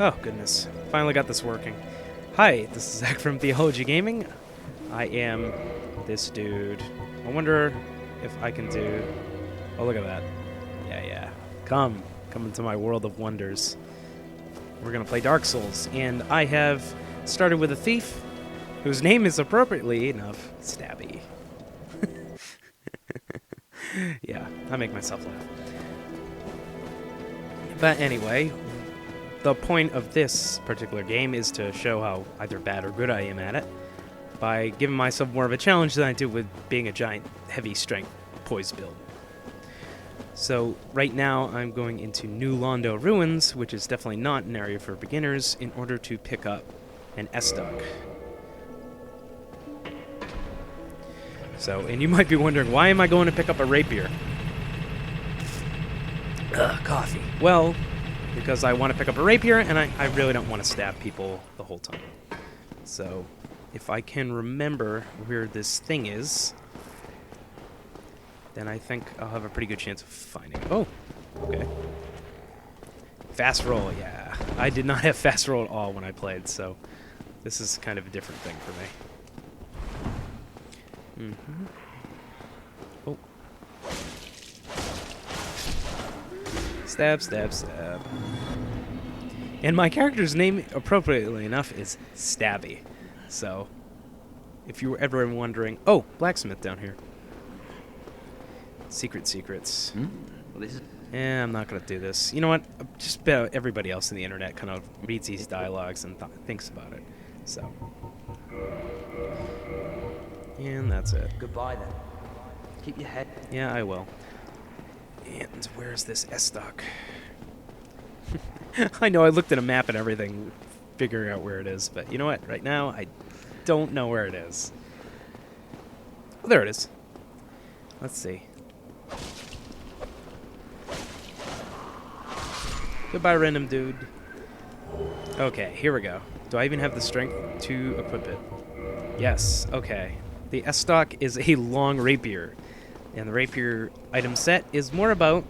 Oh, goodness. Finally got this working. Hi, this is Zach from Theology Gaming. I am this dude. I wonder if I can do... Oh, look at that. Yeah. Come into my world of wonders. We're going to play Dark Souls, and I have started with a thief whose name is, appropriately enough, Stabby. Yeah, I make myself laugh. But anyway, the point of this particular game is to show how either bad or good I am at it by giving myself more of a challenge than I do with being a giant, heavy strength poise build. So right now I'm going into New Londo Ruins, which is definitely not an area for beginners, in order to pick up an S-Dog. So, and you might be wondering, why am I going to pick up a rapier? Coffee. Well, because I want to pick up a rapier, and I really don't want to stab people the whole time. So, if I can remember where this thing is, then I think I'll have a pretty good chance of finding it. Oh, okay. Fast roll, yeah. I did not have fast roll at all when I played, so this is kind of a different thing for me. Oh. Stab. And my character's name, appropriately enough, is Stabby. So, if you were ever wondering... Oh, blacksmith down here. Secrets. Well, this is... I'm not going to do this. You know what? Just about everybody else on the internet kind of reads these dialogues and thinks about it. So... And that's it. Goodbye, then. Keep your head... Yeah, I will. And where's this S-Dock? I know I looked at a map and everything, figuring out where it is, but you know what? Right now, I don't know where it is. Oh, there it is. Let's see. Goodbye, random dude. Okay, here we go. Do I even have the strength to equip it? Yes, okay. The S-Stock is a long rapier, and the rapier item set is more about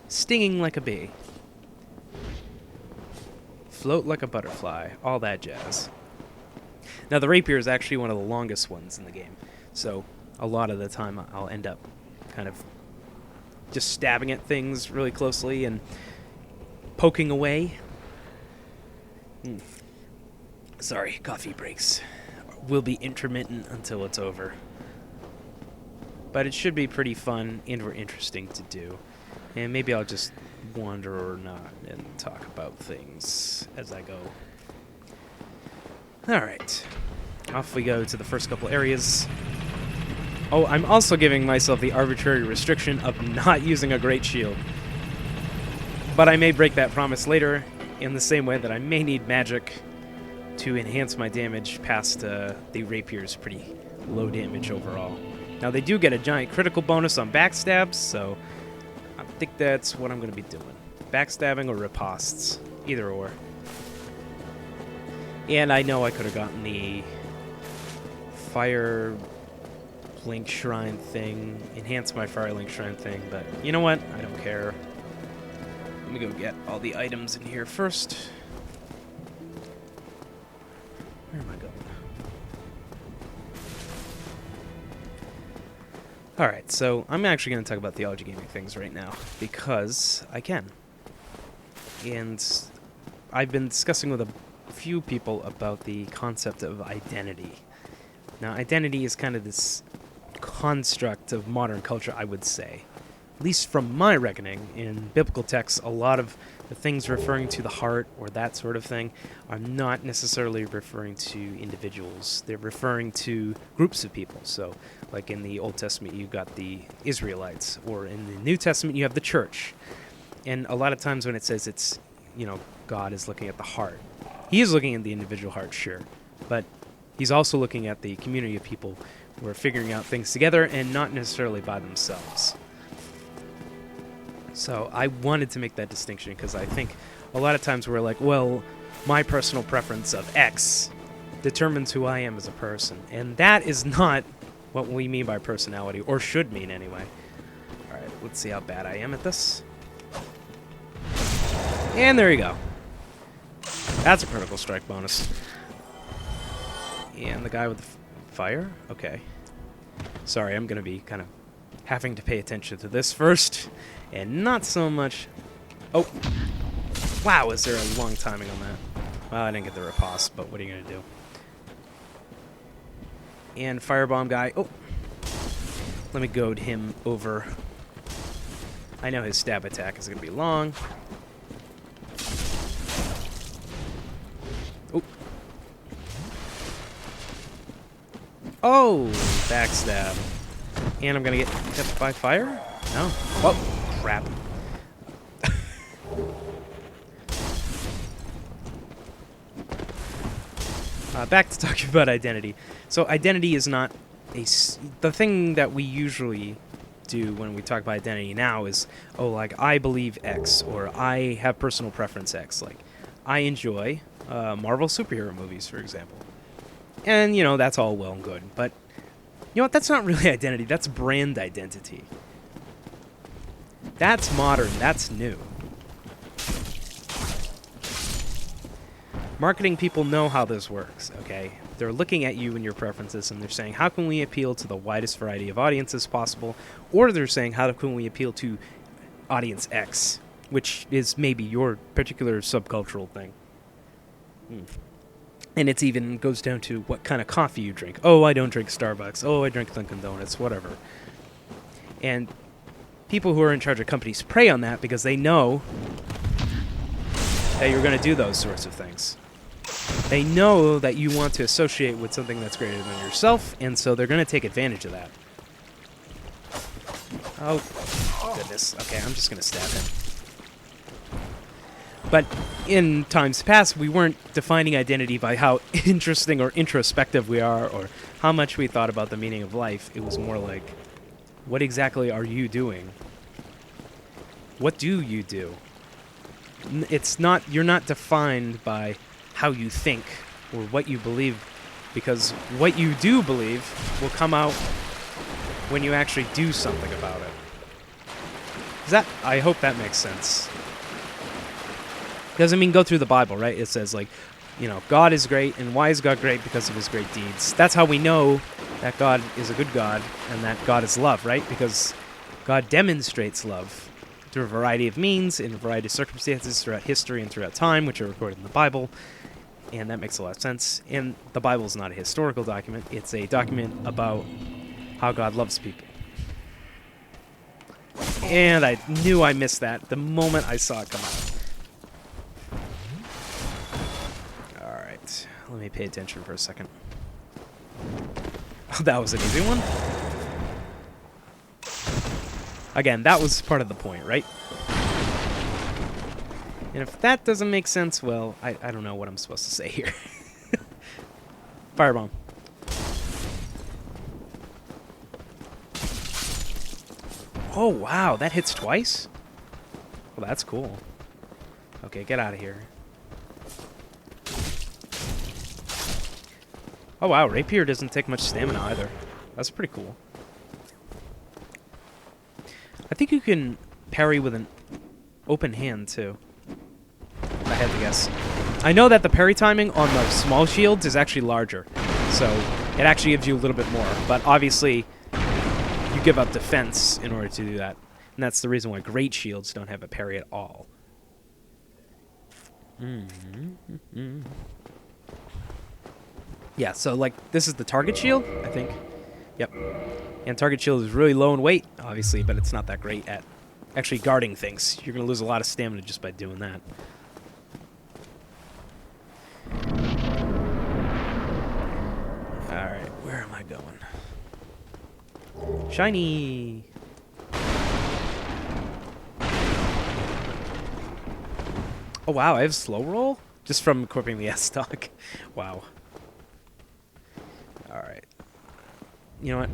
stinging like a bee, float like a butterfly, all that jazz. Now, the rapier is actually one of the longest ones in the game, so a lot of the time I'll end up kind of just stabbing at things really closely and poking away. Sorry, coffee breaks will be intermittent until it's over. But it should be pretty fun and or interesting to do. And maybe I'll just wander or not and talk about things as I go. Alright. Off we go to the first couple areas. Oh, I'm also giving myself the arbitrary restriction of not using a great shield. But I may break that promise later, in the same way that I may need magic to enhance my damage past the rapier's pretty low damage overall. Now, they do get a giant critical bonus on backstabs, so I think that's what I'm going to be doing. Backstabbing or ripostes, either or. And I know I could have gotten the Fire Link Shrine thing, enhance my Fire Link Shrine thing, but you know what? I don't care. Let me go get all the items in here first. Where am I going? Alright, so I'm actually going to talk about Theology Gaming things right now, because I can. And I've been discussing with a few people about the concept of identity. Now, identity is kind of this construct of modern culture, I would say. At least from my reckoning, in biblical texts, a lot of the things referring to the heart or that sort of thing are not necessarily referring to individuals. They're referring to groups of people. So, like in the Old Testament, you've got the Israelites, or in the New Testament, you have the church. And a lot of times when it says it's, God is looking at the heart, he is looking at the individual heart, sure, but he's also looking at the community of people who are figuring out things together and not necessarily by themselves. So I wanted to make that distinction because I think a lot of times we're like, well, my personal preference of X determines who I am as a person. And that is not what we mean by personality, or should mean anyway. All right, let's see how bad I am at this. And there you go. That's a critical strike bonus. And the guy with the fire? Okay. Sorry, I'm going to be kind of having to pay attention to this first, and not so much... Oh! Wow, is there a long timing on that? Well, I didn't get the riposte, but what are you going to do? And firebomb guy. Oh! Let me goad him over. I know his stab attack is going to be long. Oh! Oh! Backstab. And I'm going to get hit by fire? No? Oh, crap. Back to talking about identity. So identity is not the thing that we usually do when we talk about identity now is, oh, like, I believe X, or I have personal preference X. Like, I enjoy Marvel superhero movies, for example. And, you know, that's all well and good. But, you know what, that's not really identity. That's brand identity. That's modern. That's new. Marketing people know how this works, okay? They're looking at you and your preferences, and they're saying, how can we appeal to the widest variety of audiences possible? Or they're saying, how can we appeal to audience X, which is maybe your particular subcultural thing. And it's even goes down to what kind of coffee you drink. Oh, I don't drink Starbucks. Oh, I drink Dunkin' Donuts, whatever. And people who are in charge of companies prey on that because they know that you're going to do those sorts of things. They know that you want to associate with something that's greater than yourself, and so they're going to take advantage of that. Oh, goodness. Okay, I'm just going to stab him. But in times past, we weren't defining identity by how interesting or introspective we are or how much we thought about the meaning of life. It was more like, what exactly are you doing? What do you do? It's not, you're not defined by how you think or what you believe, because what you do believe will come out when you actually do something about it. I hope that makes sense. Because, I mean, go through the Bible, right? It says, like, you know, God is great, and why is God great? Because of his great deeds. That's how we know that God is a good God, and that God is love, right? Because God demonstrates love through a variety of means, in a variety of circumstances, throughout history and throughout time, which are recorded in the Bible, and that makes a lot of sense. And the Bible is not a historical document. It's a document about how God loves people. And I knew I missed that the moment I saw it come out. Alright, let me pay attention for a second. Oh, that was an easy one. Again, that was part of the point, right? And if that doesn't make sense, well, I don't know what I'm supposed to say here. Firebomb. Oh, wow, that hits twice? Well, that's cool. Okay, get out of here. Oh, wow, rapier doesn't take much stamina either. That's pretty cool. I think you can parry with an open hand, too. I had to guess. I know that the parry timing on the small shields is actually larger, so it actually gives you a little bit more. But obviously, you give up defense in order to do that. And that's the reason why great shields don't have a parry at all. Yeah, so, like, this is the target shield, I think. Yep. And target shield is really low in weight, obviously, but it's not that great at actually guarding things. You're going to lose a lot of stamina just by doing that. Alright, where am I going? Shiny! Oh, wow, I have slow roll? Just from equipping the S-Stock. Wow. Alright. You know what?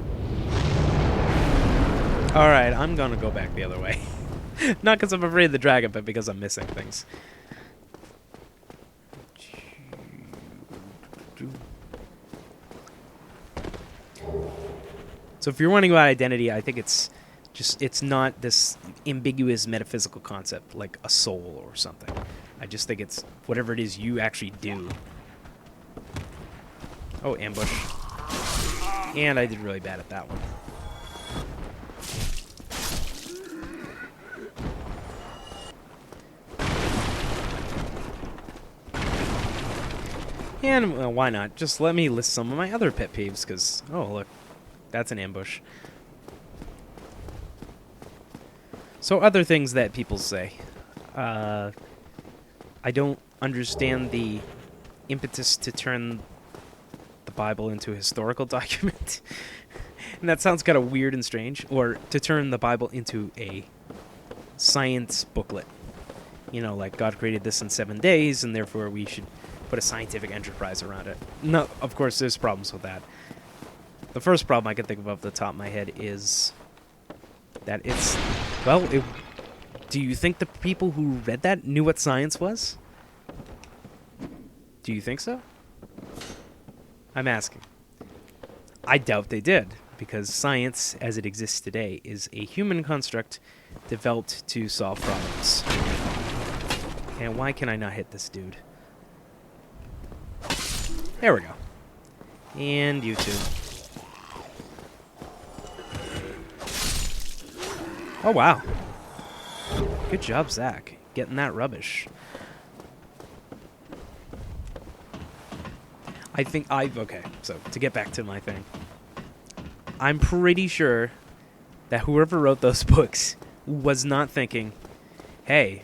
Alright, I'm gonna go back the other way. Not because I'm afraid of the dragon, but because I'm missing things. So if you're wondering about identity, I think it's not this ambiguous metaphysical concept like a soul or something. I just think it's whatever it is you actually do. Oh, ambush. And I did really bad at that one. And well, why not? Just let me list some of my other pet peeves, because, oh, look, that's an ambush. So other things that people say. I don't understand the impetus to turn the Bible into a historical document. And that sounds kind of weird and strange. Or to turn the Bible into a science booklet. You know, like God created this in 7 days, and therefore we should put a scientific enterprise around it. No, of course, there's problems with that. The first problem I can think of off the top of my head is that it's, well, do you think the people who read that knew what science was? Do you think so? I'm asking. I doubt they did, because science, as it exists today, is a human construct developed to solve problems. And why can I not hit this dude? There we go. And you too. Oh, wow. Good job, Zach. Getting that rubbish. I think okay, so to get back to my thing. I'm pretty sure that whoever wrote those books was not thinking, hey,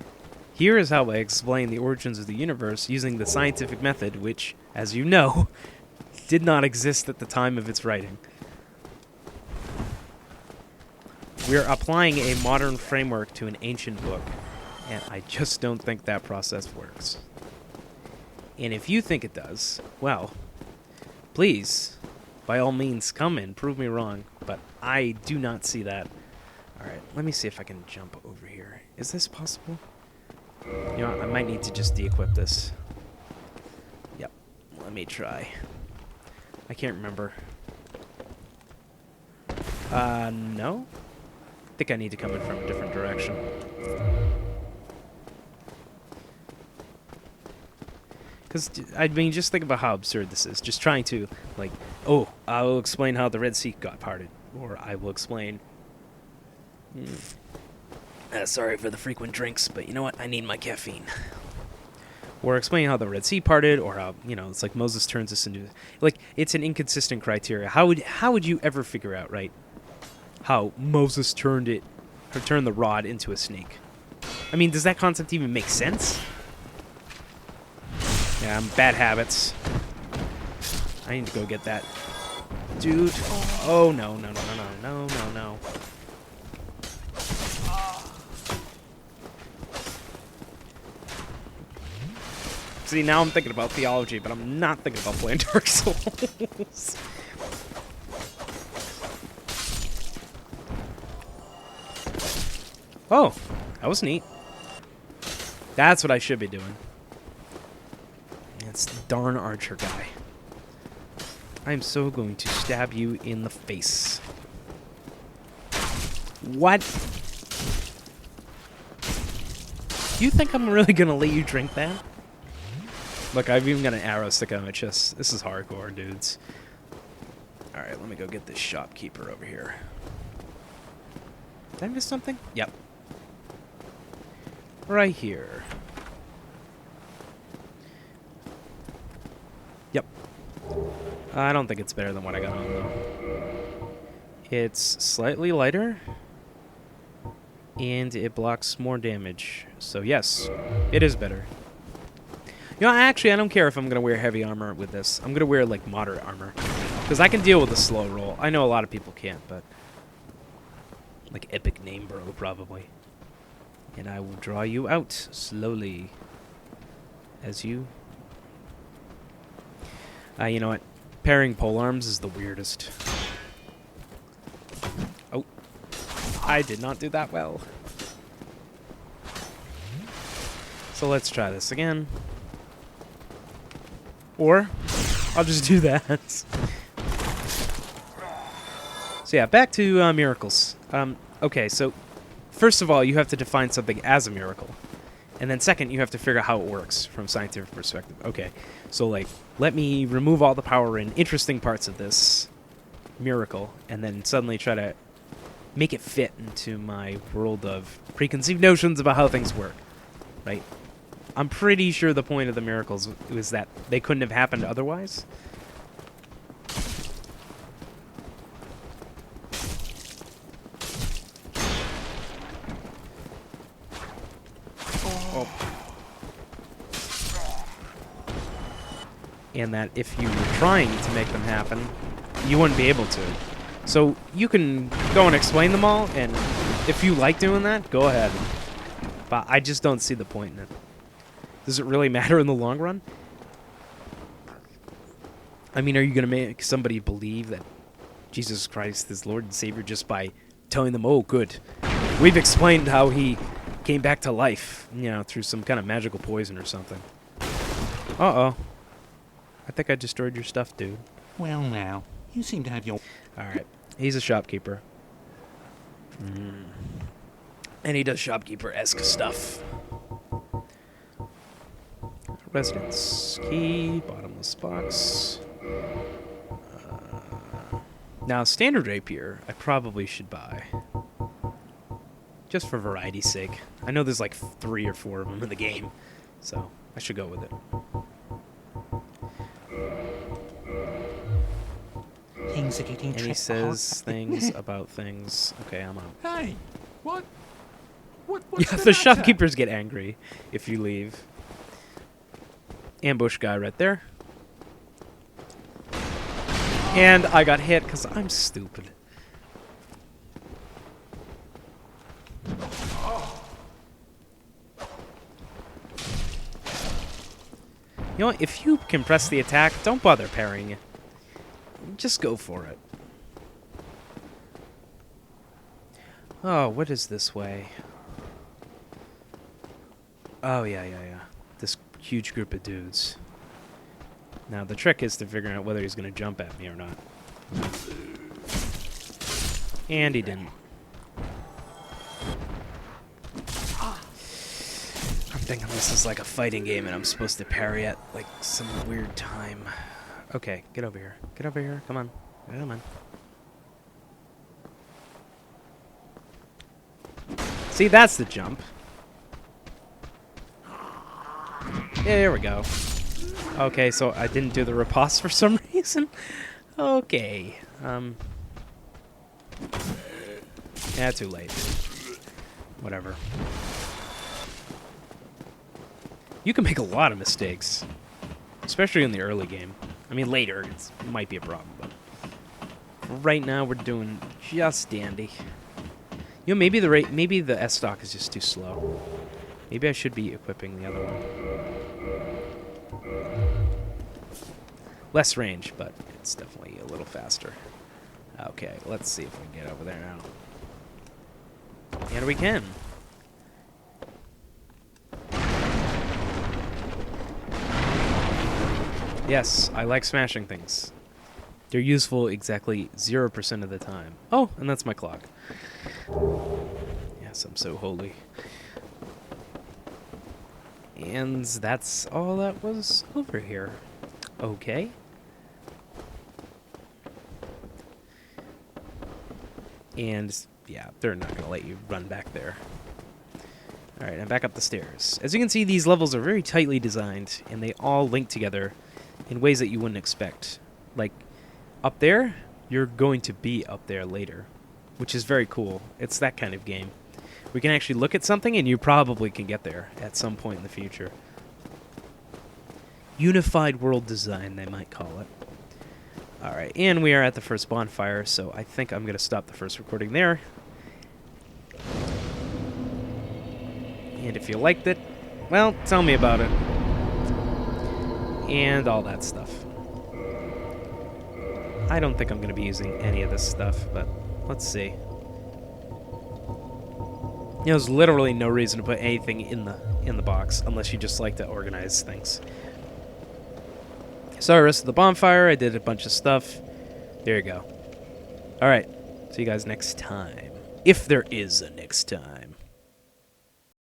here is how I explain the origins of the universe using the scientific method, which, as you know, did not exist at the time of its writing. We're applying a modern framework to an ancient book, and I just don't think that process works. And if you think it does, well, please, by all means, come and prove me wrong, but I do not see that. Alright, let me see if I can jump over here. Is this possible? You know what, I might need to just de-equip this. Yep, let me try. I can't remember. No? I think I need to come in from a different direction. Because, I mean, just think about how absurd this is. Just trying to, like, oh, I will explain how the Red Sea got parted. Or I will explain... sorry for the frequent drinks, but you know what? I need my caffeine. Or explain how the Red Sea parted, or how, you know, it's like Moses turns this into... Like, it's an inconsistent criteria. How would you ever figure out, right, how Moses turned the rod into a snake? I mean, does that concept even make sense? Yeah, bad habits. I need to go get that dude. Oh, no, no, no, no, no, no, no, no. See, now I'm thinking about theology, but I'm not thinking about playing Dark Souls. Oh, that was neat. That's what I should be doing. It's the darn archer guy. I'm so going to stab you in the face. What? You think I'm really gonna let you drink that? Look, I've even got an arrow sticking on my chest. This is hardcore, dudes. Alright, let me go get this shopkeeper over here. Did I miss something? Yep. Right here. Yep. I don't think it's better than what I got on, though. It's slightly lighter, and it blocks more damage. So yes, it is better. You know, actually, I don't care if I'm going to wear heavy armor with this. I'm going to wear, like, moderate armor. Because I can deal with a slow roll. I know a lot of people can't, but... Like, epic name bro, probably. And I will draw you out slowly. As you... you know what? Pairing polearms is the weirdest. Oh. I did not do that well. So let's try this again. Or, I'll just do that. So yeah, back to miracles. Okay, so first of all, you have to define something as a miracle. And then second, you have to figure out how it works from a scientific perspective. Okay, so like, let me remove all the power in interesting parts of this miracle, and then suddenly try to make it fit into my world of preconceived notions about how things work, right? I'm pretty sure the point of the miracles was that they couldn't have happened otherwise. And that if you were trying to make them happen, you wouldn't be able to. So you can go and explain them all, and if you like doing that, go ahead. But I just don't see the point in it. Does it really matter in the long run? I mean, are you going to make somebody believe that Jesus Christ is Lord and Savior just by telling them, oh, good, we've explained how he came back to life, you know, through some kind of magical poison or something? Uh-oh. I think I destroyed your stuff, dude. Well, now, you seem to have your... Alright. He's a shopkeeper. And he does shopkeeper-esque stuff. Residence key, bottomless box. Now, standard rapier, I probably should buy. Just for variety's sake. I know there's like 3 or 4 of them in the game, so I should go with it. Things are getting And he says things about things. Okay, I'm out. Hey, what's Yeah, the shopkeepers get angry if you leave. Ambush guy right there. And I got hit because I'm stupid. You know what? If you can press the attack, don't bother parrying it. Just go for it. Oh, what is this way? Oh, yeah. This huge group of dudes. Now, the trick is to figure out whether he's going to jump at me or not. And he didn't. I'm thinking this is like a fighting game and I'm supposed to parry at like some weird time. Okay, get over here. Get over here. Come on. Come on. See, that's the jump. There we go. Okay, so I didn't do the riposte for some reason. Okay. Yeah, too late. Whatever. You can make a lot of mistakes. Especially in the early game. I mean, later, it might be a problem, but right now we're doing just dandy. You know, maybe the S stock is just too slow. Maybe I should be equipping the other one. Less range, but it's definitely a little faster. Okay, let's see if we can get over there now. And we can. Yes, I like smashing things. They're useful exactly 0% of the time. Oh, and that's my clock. Yes, I'm so holy. And that's all that was over here. Okay. And, yeah, they're not going to let you run back there. Alright, I'm back up the stairs. As you can see, these levels are very tightly designed, and they all link together in ways that you wouldn't expect. Like, up there, you're going to be up there later, which is very cool. It's that kind of game. We can actually look at something, and you probably can get there at some point in the future. Unified world design, they might call it. Alright, and we are at the first bonfire, so I think I'm going to stop the first recording there. And if you liked it, well, tell me about it. And all that stuff. I don't think I'm going to be using any of this stuff, but let's see. There's literally no reason to put anything in the box unless you just like to organize things. So I rested the bonfire. I did a bunch of stuff. There you go. All right. See you guys next time. If there is a next time.